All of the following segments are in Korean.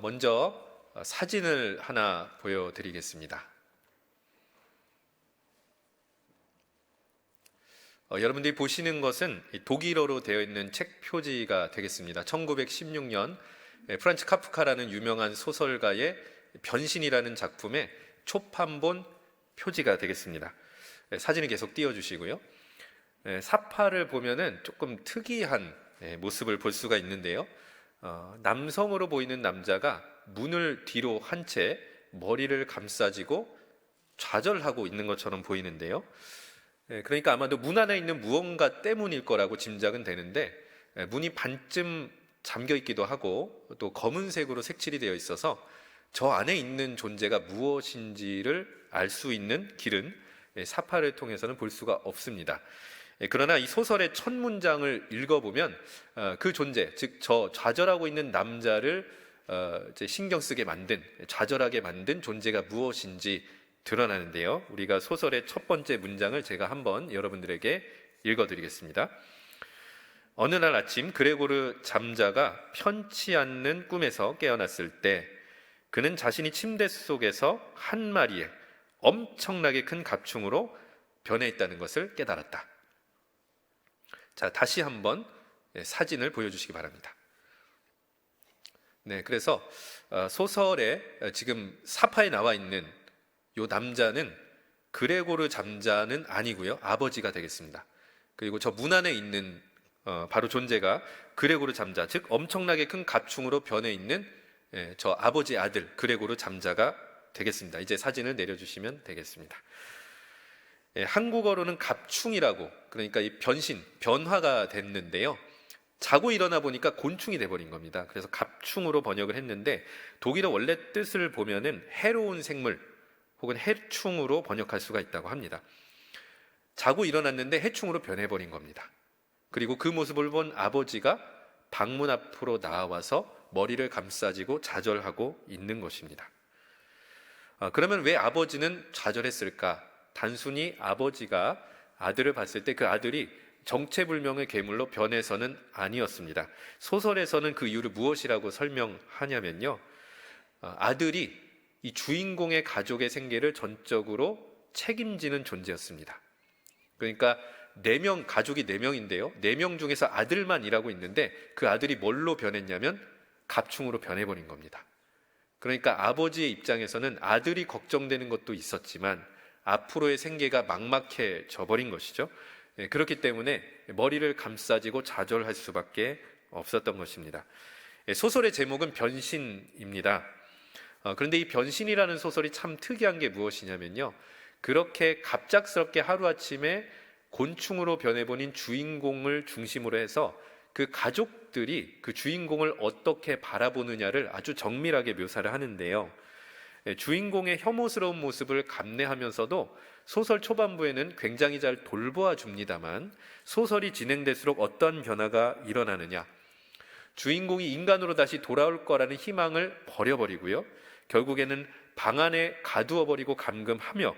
먼저 사진을 하나 보여드리겠습니다. 여러분들이 보시는 것은 독일어로 되어 있는 책 표지가 되겠습니다. 1916년 프란츠 카프카라는 유명한 소설가의 변신이라는 작품의 초판본 표지가 되겠습니다. 사진을 계속 띄워주시고요. 사파를 보면은 조금 특이한 모습을 볼 수가 있는데요. 남성으로 보이는 남자가 문을 뒤로 한 채 머리를 감싸지고 좌절하고 있는 것처럼 보이는데요. 그러니까 아마도 문 안에 있는 무언가 때문일 거라고 짐작은 되는데, 문이 반쯤 잠겨 있기도 하고 또 검은색으로 색칠이 되어 있어서 저 안에 있는 존재가 무엇인지를 알 수 있는 길은 사파를 통해서는 볼 수가 없습니다. 그러나 이 소설의 첫 문장을 읽어보면 그 존재, 즉 저 좌절하고 있는 남자를 이제 신경 쓰게 만든, 좌절하게 만든 존재가 무엇인지 드러나는데요. 우리가 소설의 첫 번째 문장을 제가 한번 여러분들에게 읽어드리겠습니다. 어느 날 아침 그레고르 잠자가 편치 않는 꿈에서 깨어났을 때 그는 자신이 침대 속에서 한 마리의 엄청나게 큰 갑충으로 변해 있다는 것을 깨달았다. 자, 다시 한번 사진을 보여주시기 바랍니다. 네, 그래서 소설에 지금 사파에 나와 있는 이 남자는 그레고르 잠자는 아니고요, 아버지가 되겠습니다. 그리고 저 문 안에 있는 바로 존재가 그레고르 잠자, 즉 엄청나게 큰 갑충으로 변해 있는 저 아버지 아들 그레고르 잠자가 되겠습니다. 이제 사진을 내려주시면 되겠습니다. 한국어로는 갑충이라고, 그러니까 이 변신, 변화가 됐는데요. 자고 일어나 보니까 곤충이 돼버린 겁니다. 그래서 갑충으로 번역을 했는데, 독일어 원래 뜻을 보면은 해로운 생물 혹은 해충으로 번역할 수가 있다고 합니다. 자고 일어났는데 해충으로 변해버린 겁니다. 그리고 그 모습을 본 아버지가 방문 앞으로 나와서 머리를 감싸지고 좌절하고 있는 것입니다. 그러면 왜 아버지는 좌절했을까? 단순히 아버지가 아들을 봤을 때 그 아들이 정체불명의 괴물로 변해서는 아니었습니다. 소설에서는 그 이유를 무엇이라고 설명하냐면요, 아들이 이 주인공의 가족의 생계를 전적으로 책임지는 존재였습니다. 그러니까 가족이 4명인데요 4명 중에서 아들만 일하고 있는데 그 아들이 뭘로 변했냐면 갑충으로 변해버린 겁니다. 그러니까 아버지의 입장에서는 아들이 걱정되는 것도 있었지만 앞으로의 생계가 막막해져 버린 것이죠. 그렇기 때문에 머리를 감싸지고 좌절할 수밖에 없었던 것입니다. 소설의 제목은 변신입니다. 그런데 이 변신이라는 소설이 참 특이한 게 무엇이냐면요, 그렇게 갑작스럽게 하루아침에 곤충으로 변해버린 주인공을 중심으로 해서 그 가족들이 그 주인공을 어떻게 바라보느냐를 아주 정밀하게 묘사를 하는데요, 주인공의 혐오스러운 모습을 감내하면서도 소설 초반부에는 굉장히 잘 돌보아 줍니다만 소설이 진행될수록 어떤 변화가 일어나느냐, 주인공이 인간으로 다시 돌아올 거라는 희망을 버려버리고요, 결국에는 방 안에 가두어버리고 감금하며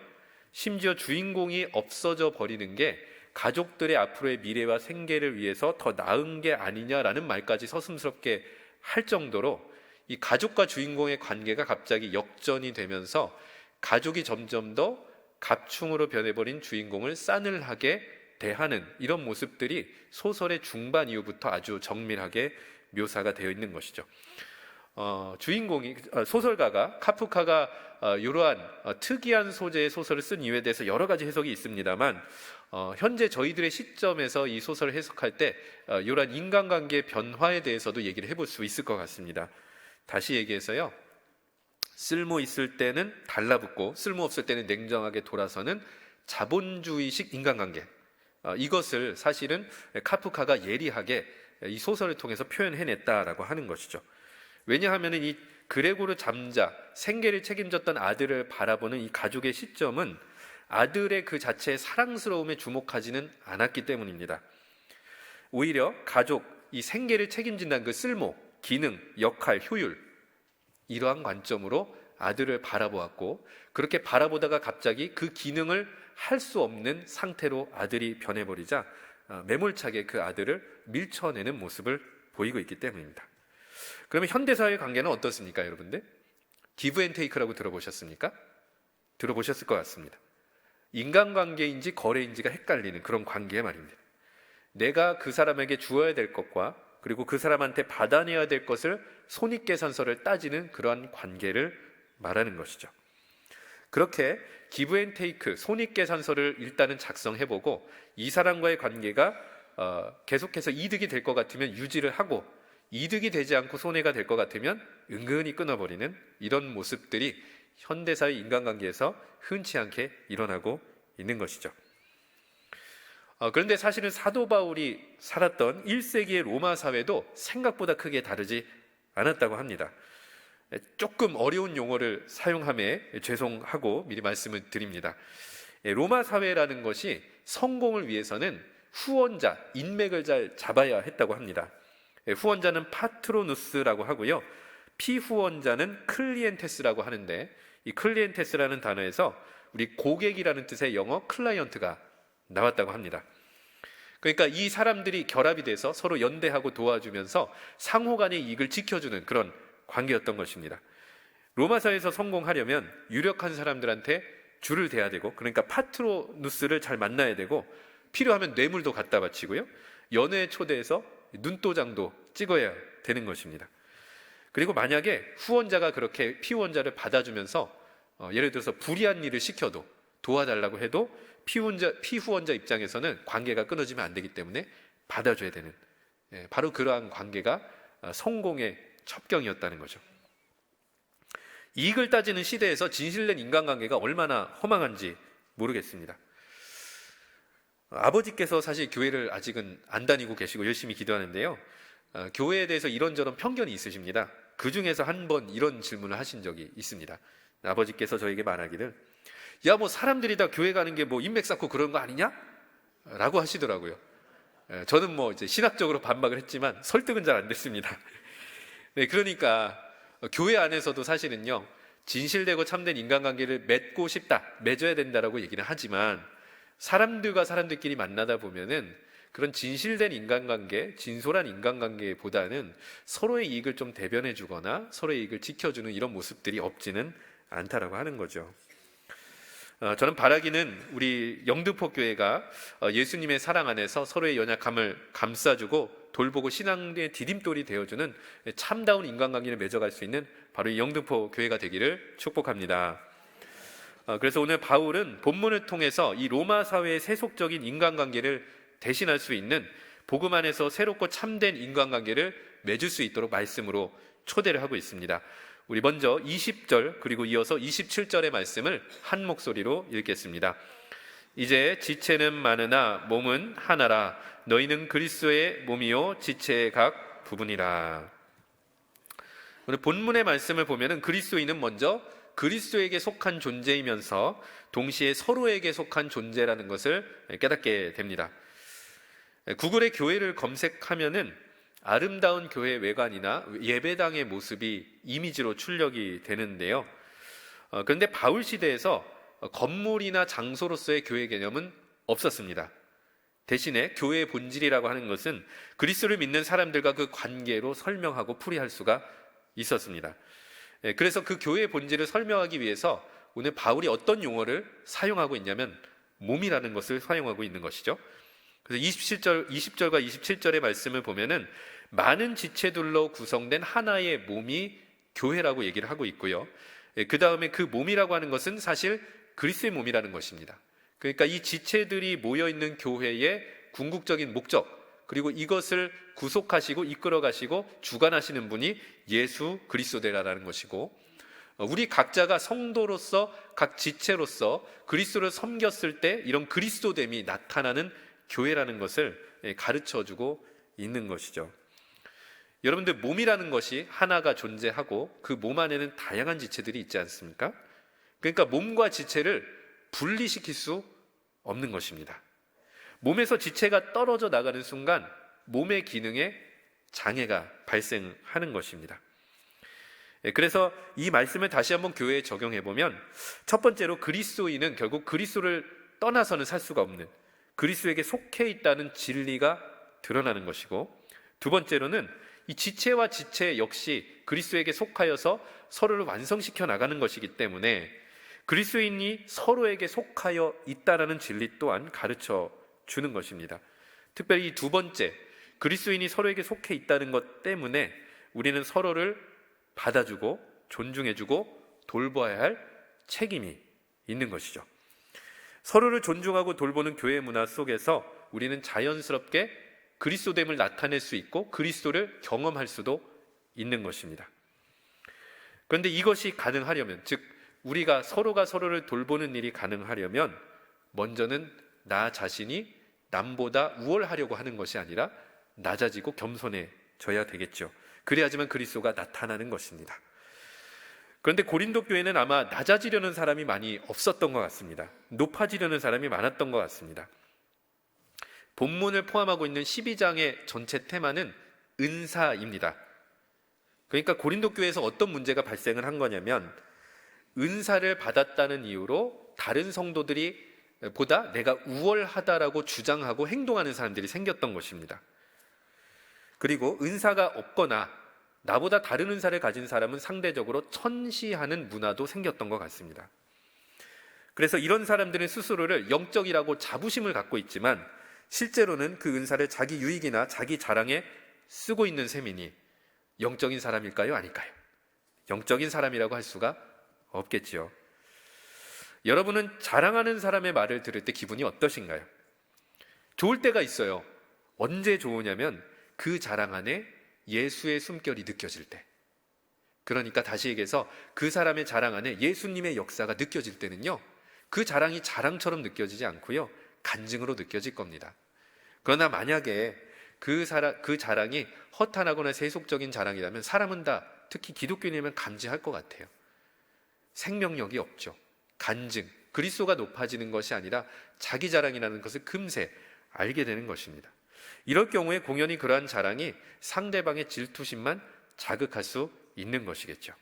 심지어 주인공이 없어져 버리는 게 가족들의 앞으로의 미래와 생계를 위해서 더 나은 게 아니냐라는 말까지 서슴스럽게 할 정도로 이 가족과 주인공의 관계가 갑자기 역전이 되면서 가족이 점점 더 갑충으로 변해버린 주인공을 싸늘하게 대하는 이런 모습들이 소설의 중반 이후부터 아주 정밀하게 묘사가 되어 있는 것이죠. 소설가가 카프카가 이러한 특이한 소재의 소설을 쓴 이유에 대해서 여러 가지 해석이 있습니다만, 현재 저희들의 시점에서 이 소설을 해석할 때 이러한 인간관계의 변화에 대해서도 얘기를 해볼 수 있을 것 같습니다. 다시 얘기해서요, 쓸모 있을 때는 달라붙고 쓸모 없을 때는 냉정하게 돌아서는 자본주의식 인간관계, 이것을 사실은 카프카가 예리하게 이 소설을 통해서 표현해냈다라고 하는 것이죠. 왜냐하면 이 그레고르 잠자, 생계를 책임졌던 아들을 바라보는 이 가족의 시점은 아들의 그 자체의 사랑스러움에 주목하지는 않았기 때문입니다. 오히려 가족, 이 생계를 책임진다는 그 쓸모, 기능, 역할, 효율, 이러한 관점으로 아들을 바라보았고, 그렇게 바라보다가 갑자기 그 기능을 할 수 없는 상태로 아들이 변해버리자 매몰차게 그 아들을 밀쳐내는 모습을 보이고 있기 때문입니다. 그러면 현대사회 관계는 어떻습니까, 여러분들? 기브 앤 테이크라고 들어보셨습니까? 들어보셨을 것 같습니다. 인간관계인지 거래인지가 헷갈리는 그런 관계 말입니다. 내가 그 사람에게 주어야 될 것과 그리고 그 사람한테 받아내야 될 것을 손익계산서를 따지는 그러한 관계를 말하는 것이죠. 그렇게 기브 앤 테이크, 손익계산서를 일단은 작성해보고 이 사람과의 관계가 계속해서 이득이 될 것 같으면 유지를 하고 이득이 되지 않고 손해가 될 것 같으면 은근히 끊어버리는 이런 모습들이 현대사의 인간관계에서 흔치 않게 일어나고 있는 것이죠. 그런데 사실은 사도 바울이 살았던 1세기의 로마 사회도 생각보다 크게 다르지 않았다고 합니다. 조금 어려운 용어를 사용함에 죄송하고 미리 말씀을 드립니다. 로마 사회라는 것이 성공을 위해서는 후원자, 인맥을 잘 잡아야 했다고 합니다. 후원자는 파트로누스라고 하고요. 피후원자는 클리엔테스라고 하는데 이 클리엔테스라는 단어에서 우리 고객이라는 뜻의 영어 클라이언트가 나왔다고 합니다. 그러니까 이 사람들이 결합이 돼서 서로 연대하고 도와주면서 상호 간의 이익을 지켜주는 그런 관계였던 것입니다. 로마사에서 성공하려면 유력한 사람들한테 줄을 대야 되고, 그러니까 파트로누스를 잘 만나야 되고, 필요하면 뇌물도 갖다 바치고요, 연회에 초대해서 눈도장도 찍어야 되는 것입니다. 그리고 만약에 후원자가 그렇게 피후원자를 받아주면서 예를 들어서 불의한 일을 시켜도 도와달라고 해도 피후원자 입장에서는 관계가 끊어지면 안 되기 때문에 받아줘야 되는, 바로 그러한 관계가 성공의 첩경이었다는 거죠. 이익을 따지는 시대에서 진실된 인간관계가 얼마나 허망한지 모르겠습니다. 아버지께서 사실 교회를 아직은 안 다니고 계시고 열심히 기도하는데요, 교회에 대해서 이런저런 편견이 있으십니다. 그 중에서 한 번 이런 질문을 하신 적이 있습니다. 아버지께서 저에게 말하기를, 야, 뭐 사람들이 다 교회 가는 게 뭐 인맥 쌓고 그런 거 아니냐? 라고 하시더라고요. 저는 뭐 이제 신학적으로 반박을 했지만 설득은 잘 안 됐습니다. 네, 그러니까 교회 안에서도 사실은요, 진실되고 참된 인간관계를 맺고 싶다, 맺어야 된다라고 얘기는 하지만 사람들과 사람들끼리 만나다 보면은 그런 진실된 인간관계, 진솔한 인간관계보다는 서로의 이익을 좀 대변해 주거나 서로의 이익을 지켜주는 이런 모습들이 없지는 않다라고 하는 거죠. 저는 바라기는 우리 영등포 교회가 예수님의 사랑 안에서 서로의 연약함을 감싸주고 돌보고 신앙의 디딤돌이 되어주는 참다운 인간관계를 맺어갈 수 있는 바로 이 영등포 교회가 되기를 축복합니다. 그래서 오늘 바울은 본문을 통해서 이 로마 사회의 세속적인 인간관계를 대신할 수 있는 복음 안에서 새롭고 참된 인간관계를 맺을 수 있도록 말씀으로 초대를 하고 있습니다. 우리 먼저 20절 그리고 이어서 27절의 말씀을 한 목소리로 읽겠습니다. 이제 지체는 많으나 몸은 하나라. 너희는 그리스도의 몸이요 지체의 각 부분이라. 오늘 본문의 말씀을 보면은 그리스도인은 먼저 그리스도에게 속한 존재이면서 동시에 서로에게 속한 존재라는 것을 깨닫게 됩니다. 구글에 교회를 검색하면은 아름다운 교회 외관이나 예배당의 모습이 이미지로 출력이 되는데요. 그런데 바울 시대에서 건물이나 장소로서의 교회 개념은 없었습니다. 대신에 교회의 본질이라고 하는 것은 그리스도를 믿는 사람들과 그 관계로 설명하고 풀이할 수가 있었습니다. 그래서 그 교회의 본질을 설명하기 위해서 오늘 바울이 어떤 용어를 사용하고 있냐면 몸이라는 것을 사용하고 있는 것이죠. 그래서 20절과 27절의 말씀을 보면은 많은 지체들로 구성된 하나의 몸이 교회라고 얘기를 하고 있고요. 그 다음에 그 몸이라고 하는 것은 사실 그리스도의 몸이라는 것입니다. 그러니까 이 지체들이 모여있는 교회의 궁극적인 목적, 그리고 이것을 구속하시고 이끌어가시고 주관하시는 분이 예수 그리스도라는 것이고, 우리 각자가 성도로서 각 지체로서 그리스도를 섬겼을 때 이런 그리스도됨이 나타나는 교회라는 것을 가르쳐주고 있는 것이죠. 여러분들, 몸이라는 것이 하나가 존재하고 그 몸 안에는 다양한 지체들이 있지 않습니까? 그러니까 몸과 지체를 분리시킬 수 없는 것입니다. 몸에서 지체가 떨어져 나가는 순간 몸의 기능에 장애가 발생하는 것입니다. 그래서 이 말씀을 다시 한번 교회에 적용해 보면, 첫 번째로 그리스도인은 결국 그리스도를 떠나서는 살 수가 없는, 그리스도에게 속해 있다는 진리가 드러나는 것이고, 두 번째로는 이 지체와 지체 역시 그리스도에게 속하여서 서로를 완성시켜 나가는 것이기 때문에 그리스도인이 서로에게 속하여 있다라는 진리 또한 가르쳐 주는 것입니다. 특별히 이 두 번째, 그리스도인이 서로에게 속해 있다는 것 때문에 우리는 서로를 받아주고 존중해주고 돌봐야 할 책임이 있는 것이죠. 서로를 존중하고 돌보는 교회 문화 속에서 우리는 자연스럽게 그리스도됨을 나타낼 수 있고 그리스도를 경험할 수도 있는 것입니다. 그런데 이것이 가능하려면, 즉 우리가 서로가 서로를 돌보는 일이 가능하려면 먼저는 나 자신이 남보다 우월하려고 하는 것이 아니라 낮아지고 겸손해져야 되겠죠. 그래야지만 그리스도가 나타나는 것입니다. 그런데 고린도 교회는 아마 낮아지려는 사람이 많이 없었던 것 같습니다. 높아지려는 사람이 많았던 것 같습니다. 본문을 포함하고 있는 12장의 전체 테마는 은사입니다. 그러니까 고린도 교회에서 어떤 문제가 발생을 한 거냐면 은사를 받았다는 이유로 다른 성도들이 보다 내가 우월하다라고 주장하고 행동하는 사람들이 생겼던 것입니다. 그리고 은사가 없거나 나보다 다른 은사를 가진 사람은 상대적으로 천시하는 문화도 생겼던 것 같습니다. 그래서 이런 사람들은 스스로를 영적이라고 자부심을 갖고 있지만 실제로는 그 은사를 자기 유익이나 자기 자랑에 쓰고 있는 셈이니 영적인 사람일까요? 아닐까요? 영적인 사람이라고 할 수가 없겠지요. 여러분은 자랑하는 사람의 말을 들을 때 기분이 어떠신가요? 좋을 때가 있어요. 언제 좋으냐면 그 자랑 안에 예수의 숨결이 느껴질 때. 그러니까 다시 얘기해서 그 사람의 자랑 안에 예수님의 역사가 느껴질 때는요, 그 자랑이 자랑처럼 느껴지지 않고요, 간증으로 느껴질 겁니다. 그러나 만약에 그 자랑이 허탄하거나 세속적인 자랑이라면 사람은 다, 특히 기독교인이면 감지할 것 같아요. 생명력이 없죠. 간증, 그리스도가 높아지는 것이 아니라 자기 자랑이라는 것을 금세 알게 되는 것입니다. 이럴 경우에 공연히 그러한 자랑이 상대방의 질투심만 자극할 수 있는 것이겠죠.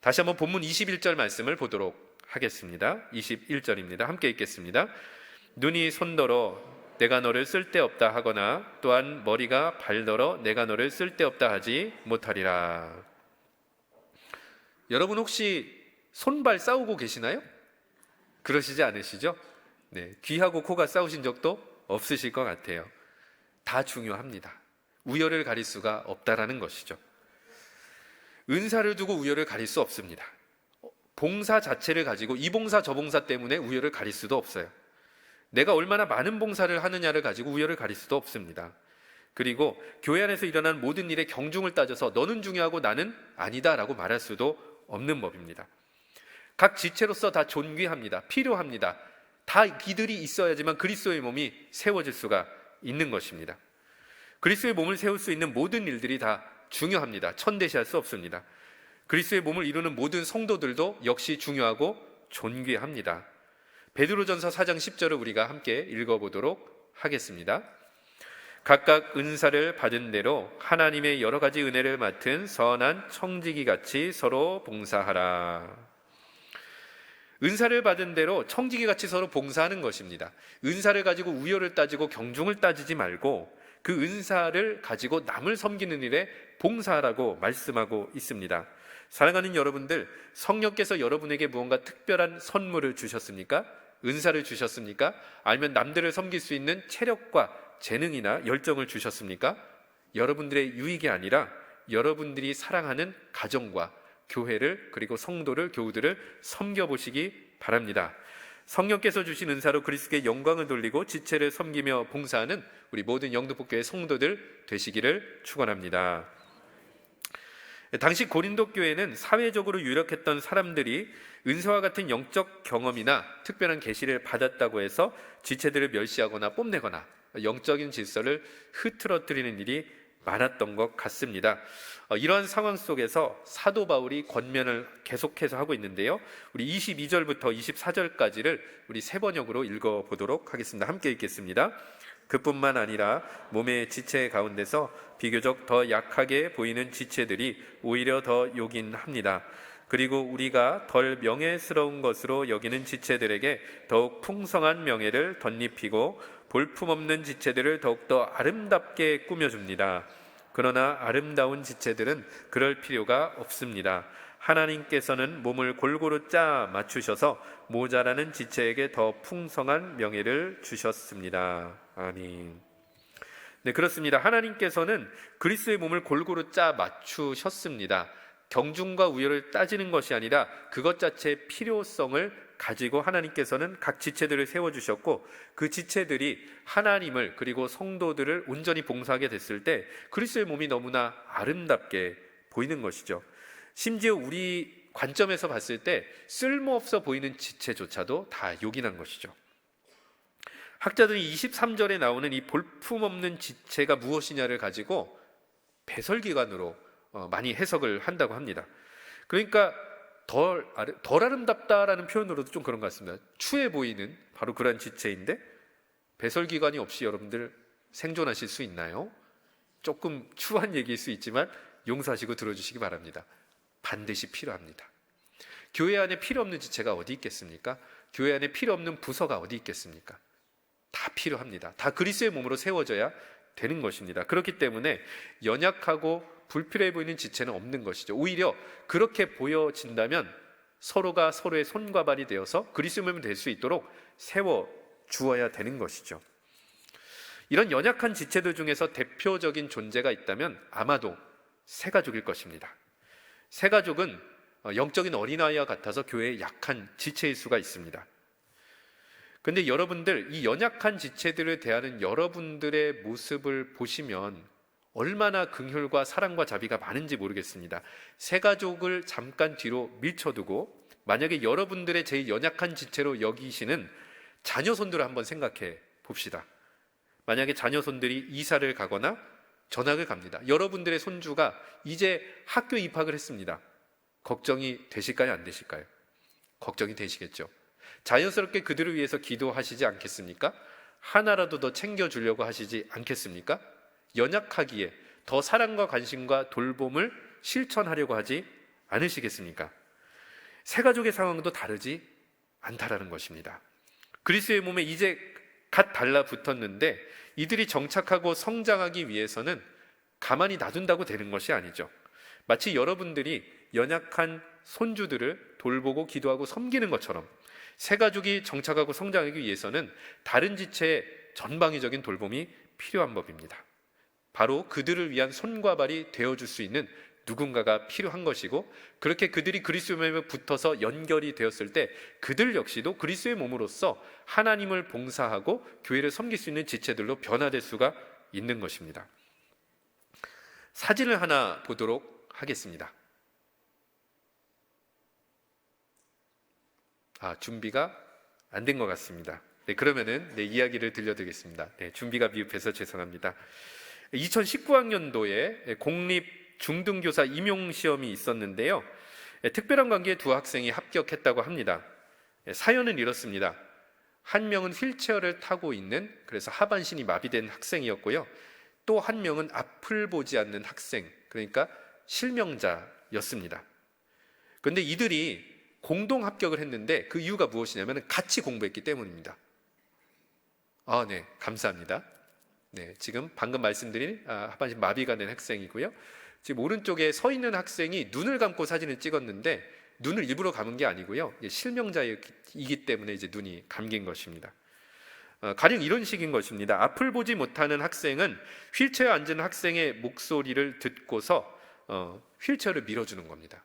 다시 한번 본문 21절 말씀을 보도록 하겠습니다. 21절입니다. 함께 읽겠습니다. 눈이 손더러 내가 너를 쓸데없다 하거나 또한 머리가 발더러 내가 너를 쓸데없다 하지 못하리라. 여러분 혹시 손발 싸우고 계시나요? 그러시지 않으시죠? 네, 귀하고 코가 싸우신 적도 없으실 것 같아요. 다 중요합니다. 우열을 가릴 수가 없다라는 것이죠. 은사를 두고 우열을 가릴 수 없습니다. 봉사 자체를 가지고 이 봉사 저 봉사 때문에 우열을 가릴 수도 없어요. 내가 얼마나 많은 봉사를 하느냐를 가지고 우열을 가릴 수도 없습니다. 그리고 교회 안에서 일어난 모든 일의 경중을 따져서 너는 중요하고 나는 아니다라고 말할 수도 없는 법입니다. 각 지체로서 다 존귀합니다. 필요합니다. 다 이들이 있어야지만 그리스도의 몸이 세워질 수가 있는 것입니다. 그리스도의 몸을 세울 수 있는 모든 일들이 다 중요합니다. 천대시할 수 없습니다. 그리스도의 몸을 이루는 모든 성도들도 역시 중요하고 존귀합니다. 베드로전서 4장 10절을 우리가 함께 읽어보도록 하겠습니다. 각각 은사를 받은 대로 하나님의 여러 가지 은혜를 맡은 선한 청지기 같이 서로 봉사하라. 은사를 받은 대로 청지기 같이 서로 봉사하는 것입니다. 은사를 가지고 우열을 따지고 경중을 따지지 말고 그 은사를 가지고 남을 섬기는 일에 봉사하라고 말씀하고 있습니다. 사랑하는 여러분들, 성령께서 여러분에게 무언가 특별한 선물을 주셨습니까? 은사를 주셨습니까? 아니면 남들을 섬길 수 있는 체력과 재능이나 열정을 주셨습니까? 여러분들의 유익이 아니라 여러분들이 사랑하는 가정과 교회를, 그리고 성도를, 교우들을 섬겨보시기 바랍니다. 성령께서 주신 은사로 그리스도께 영광을 돌리고 지체를 섬기며 봉사하는 우리 모든 영등포교회 성도들 되시기를 축원합니다. 당시 고린도 교회는 사회적으로 유력했던 사람들이 은사와 같은 영적 경험이나 특별한 계시를 받았다고 해서 지체들을 멸시하거나 뽐내거나 영적인 질서를 흐트러뜨리는 일이 많았던 것 같습니다. 이러한 상황 속에서 사도 바울이 권면을 계속해서 하고 있는데요, 우리 22절부터 24절까지를 우리 세 번역으로 읽어보도록 하겠습니다. 함께 읽겠습니다. 그뿐만 아니라 몸의 지체 가운데서 비교적 더 약하게 보이는 지체들이 오히려 더 요긴합니다. 그리고 우리가 덜 명예스러운 것으로 여기는 지체들에게 더욱 풍성한 명예를 덧입히고 볼품없는 지체들을 더욱더 아름답게 꾸며줍니다. 그러나 아름다운 지체들은 그럴 필요가 없습니다. 하나님께서는 몸을 골고루 짜 맞추셔서 모자라는 지체에게 더 풍성한 명예를 주셨습니다. 아멘. 네, 그렇습니다. 하나님께서는 그리스도의 몸을 골고루 짜 맞추셨습니다. 경중과 우열을 따지는 것이 아니라 그것 자체의 필요성을 가지고 하나님께서는 각 지체들을 세워주셨고, 그 지체들이 하나님을 그리고 성도들을 온전히 봉사하게 됐을 때 그리스도의 몸이 너무나 아름답게 보이는 것이죠. 심지어 우리 관점에서 봤을 때 쓸모없어 보이는 지체조차도 다 요긴한 것이죠. 학자들이 23절에 나오는 이 볼품없는 지체가 무엇이냐를 가지고 배설기관으로 많이 해석을 한다고 합니다. 그러니까 덜 아름답다라는 표현으로도 좀 그런 것 같습니다. 추해 보이는 바로 그런 지체인데, 배설기관이 없이 여러분들 생존하실 수 있나요? 조금 추한 얘기일 수 있지만 용서하시고 들어주시기 바랍니다. 반드시 필요합니다. 교회 안에 필요 없는 지체가 어디 있겠습니까? 교회 안에 필요 없는 부서가 어디 있겠습니까? 다 필요합니다. 다 그리스도의 몸으로 세워져야 되는 것입니다. 그렇기 때문에 연약하고 불필요해 보이는 지체는 없는 것이죠. 오히려 그렇게 보여진다면 서로가 서로의 손과 발이 되어서 그리스도의 몸이 될 수 있도록 세워주어야 되는 것이죠. 이런 연약한 지체들 중에서 대표적인 존재가 있다면 아마도 새가족일 것입니다. 새가족은 영적인 어린아이와 같아서 교회의 약한 지체일 수가 있습니다. 그런데 여러분들, 이 연약한 지체들을 대하는 여러분들의 모습을 보시면 얼마나 긍휼과 사랑과 자비가 많은지 모르겠습니다. 새가족을 잠깐 뒤로 밀쳐두고 만약에 여러분들의 제일 연약한 지체로 여기시는 자녀손들을 한번 생각해 봅시다. 만약에 자녀손들이 이사를 가거나 전학을 갑니다. 여러분들의 손주가 이제 학교 입학을 했습니다. 걱정이 되실까요? 안 되실까요? 걱정이 되시겠죠. 자연스럽게 그들을 위해서 기도하시지 않겠습니까? 하나라도 더 챙겨주려고 하시지 않겠습니까? 연약하기에 더 사랑과 관심과 돌봄을 실천하려고 하지 않으시겠습니까? 새가족의 상황도 다르지 않다라는 것입니다. 그리스도의 몸에 이제 갓 달라붙었는데 이들이 정착하고 성장하기 위해서는 가만히 놔둔다고 되는 것이 아니죠. 마치 여러분들이 연약한 손주들을 돌보고 기도하고 섬기는 것처럼 새가족이 정착하고 성장하기 위해서는 다른 지체의 전방위적인 돌봄이 필요한 법입니다. 바로 그들을 위한 손과 발이 되어줄 수 있는 누군가가 필요한 것이고, 그렇게 그들이 그리스도의 몸에 붙어서 연결이 되었을 때 그들 역시도 그리스도의 몸으로서 하나님을 봉사하고 교회를 섬길 수 있는 지체들로 변화될 수가 있는 것입니다. 사진을 하나 보도록 하겠습니다. 준비가 안 된 것 같습니다. 네, 그러면은 이야기를 들려드리겠습니다. 준비가 미흡해서 죄송합니다. 2019학년도에 공립 중등교사 임용시험이 있었는데요. 특별한 관계의 두 학생이 합격했다고 합니다. 사연은 이렇습니다. 한 명은 휠체어를 타고 있는, 그래서 하반신이 마비된 학생이었고요. 또 한 명은 앞을 보지 않는 학생, 그러니까 실명자였습니다. 그런데 이들이 공동 합격을 했는데 그 이유가 무엇이냐면 같이 공부했기 때문입니다. 네, 감사합니다. 네, 지금 방금 말씀드린 하반신 마비가 된 학생이고요. 지금 오른쪽에 서 있는 학생이 눈을 감고 사진을 찍었는데 눈을 일부러 감은 게 아니고요. 실명자이기 때문에 이제 눈이 감긴 것입니다. 가령 이런 식인 것입니다. 앞을 보지 못하는 학생은 휠체어에 앉은 학생의 목소리를 듣고서 휠체어를 밀어주는 겁니다.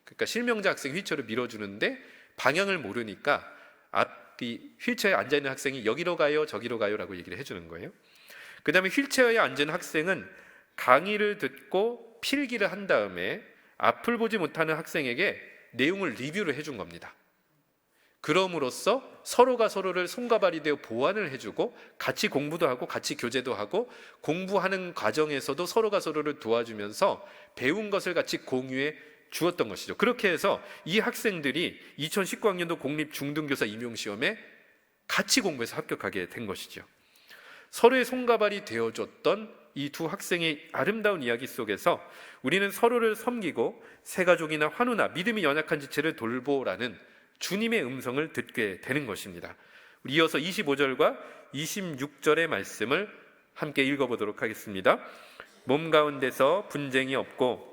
그러니까 실명자 학생이 휠체어를 밀어주는데 방향을 모르니까 앞이 휠체어에 앉아있는 학생이 여기로 가요, 저기로 가요 라고 얘기를 해주는 거예요. 그 다음에 휠체어에 앉은 학생은 강의를 듣고 필기를 한 다음에 앞을 보지 못하는 학생에게 내용을 리뷰를 해준 겁니다. 그럼으로써 서로가 서로를 손과 발이 되어 보완을 해주고 같이 공부도 하고 같이 교제도 하고 공부하는 과정에서도 서로가 서로를 도와주면서 배운 것을 같이 공유해 주었던 것이죠. 그렇게 해서 이 학생들이 2019학년도 공립 중등교사 임용시험에 같이 공부해서 합격하게 된 것이죠. 서로의 손과 발이 되어줬던 이 두 학생의 아름다운 이야기 속에서 우리는 서로를 섬기고 새가족이나 환우나 믿음이 연약한 지체를 돌보라는 주님의 음성을 듣게 되는 것입니다. 우리 이어서 25절과 26절의 말씀을 함께 읽어보도록 하겠습니다. 몸 가운데서 분쟁이 없고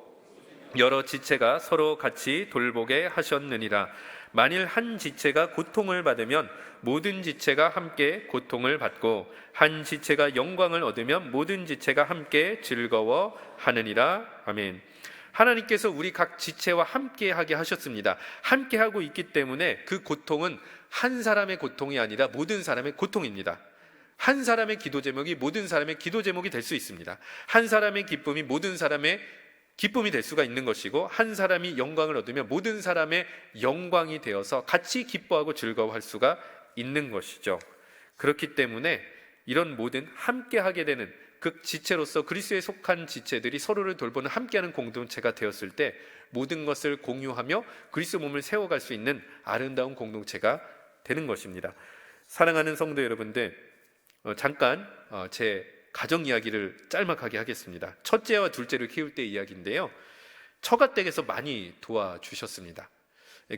여러 지체가 서로 같이 돌보게 하셨느니라. 만일 한 지체가 고통을 받으면 모든 지체가 함께 고통을 받고 한 지체가 영광을 얻으면 모든 지체가 함께 즐거워하느니라. 아멘. 하나님께서 우리 각 지체와 함께하게 하셨습니다. 함께하고 있기 때문에 그 고통은 한 사람의 고통이 아니라 모든 사람의 고통입니다. 한 사람의 기도 제목이 모든 사람의 기도 제목이 될 수 있습니다. 한 사람의 기쁨이 모든 사람의 기쁨이 될 수가 있는 것이고, 한 사람이 영광을 얻으면 모든 사람의 영광이 되어서 같이 기뻐하고 즐거워할 수가 있는 것이죠. 그렇기 때문에 이런 모든 함께하게 되는 그 지체로서 그리스도에 속한 지체들이 서로를 돌보는 함께하는 공동체가 되었을 때 모든 것을 공유하며 그리스도 몸을 세워갈 수 있는 아름다운 공동체가 되는 것입니다. 사랑하는 성도 여러분들, 잠깐 제 가정 이야기를 짤막하게 하겠습니다. 첫째와 둘째를 키울 때 이야기인데요, 처가댁에서 많이 도와주셨습니다.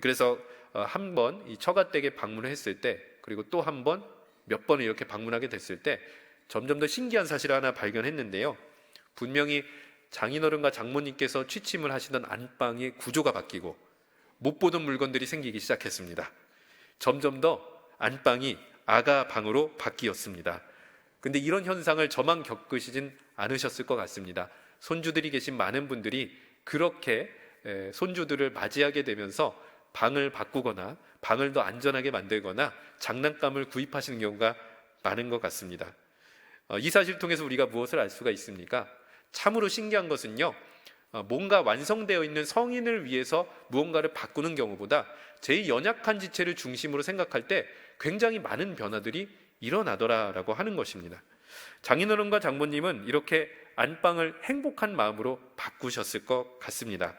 그래서 한 번 이 처가댁에 방문을 했을 때, 그리고 또 한 번, 몇 번을 이렇게 방문하게 됐을 때 점점 더 신기한 사실을 하나 발견했는데요, 분명히 장인어른과 장모님께서 취침을 하시던 안방의 구조가 바뀌고 못 보던 물건들이 생기기 시작했습니다. 점점 더 안방이 아가 방으로 바뀌었습니다. 근데 이런 현상을 저만 겪으시진 않으셨을 것 같습니다. 손주들이 계신 많은 분들이 그렇게 손주들을 맞이하게 되면서 방을 바꾸거나 방을 더 안전하게 만들거나 장난감을 구입하시는 경우가 많은 것 같습니다. 이 사실을 통해서 우리가 무엇을 알 수가 있습니까? 참으로 신기한 것은요, 뭔가 완성되어 있는 성인을 위해서 무언가를 바꾸는 경우보다 제일 연약한 지체를 중심으로 생각할 때 굉장히 많은 변화들이 일어나더라라고 하는 것입니다. 장인어른과 장모님은 이렇게 안방을 행복한 마음으로 바꾸셨을 것 같습니다.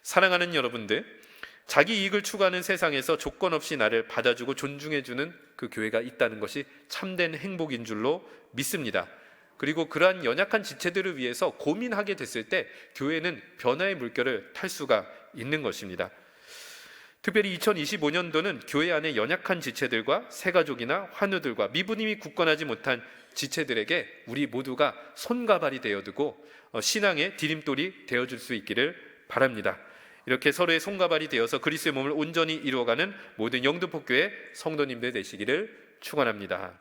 사랑하는 여러분들, 자기 이익을 추구하는 세상에서 조건 없이 나를 받아주고 존중해주는 그 교회가 있다는 것이 참된 행복인 줄로 믿습니다. 그리고 그러한 연약한 지체들을 위해서 고민하게 됐을 때 교회는 변화의 물결을 탈 수가 있는 것입니다. 특별히 2025년도는 교회 안에 연약한 지체들과 새가족이나 환우들과 미부님이 굳건하지 못한 지체들에게 우리 모두가 손가발이 되어두고 신앙의 디딤돌이 되어줄 수 있기를 바랍니다. 이렇게 서로의 손가발이 되어서 그리스도의 몸을 온전히 이루어가는 모든 영등포교회 성도님들 되시기를 축원합니다.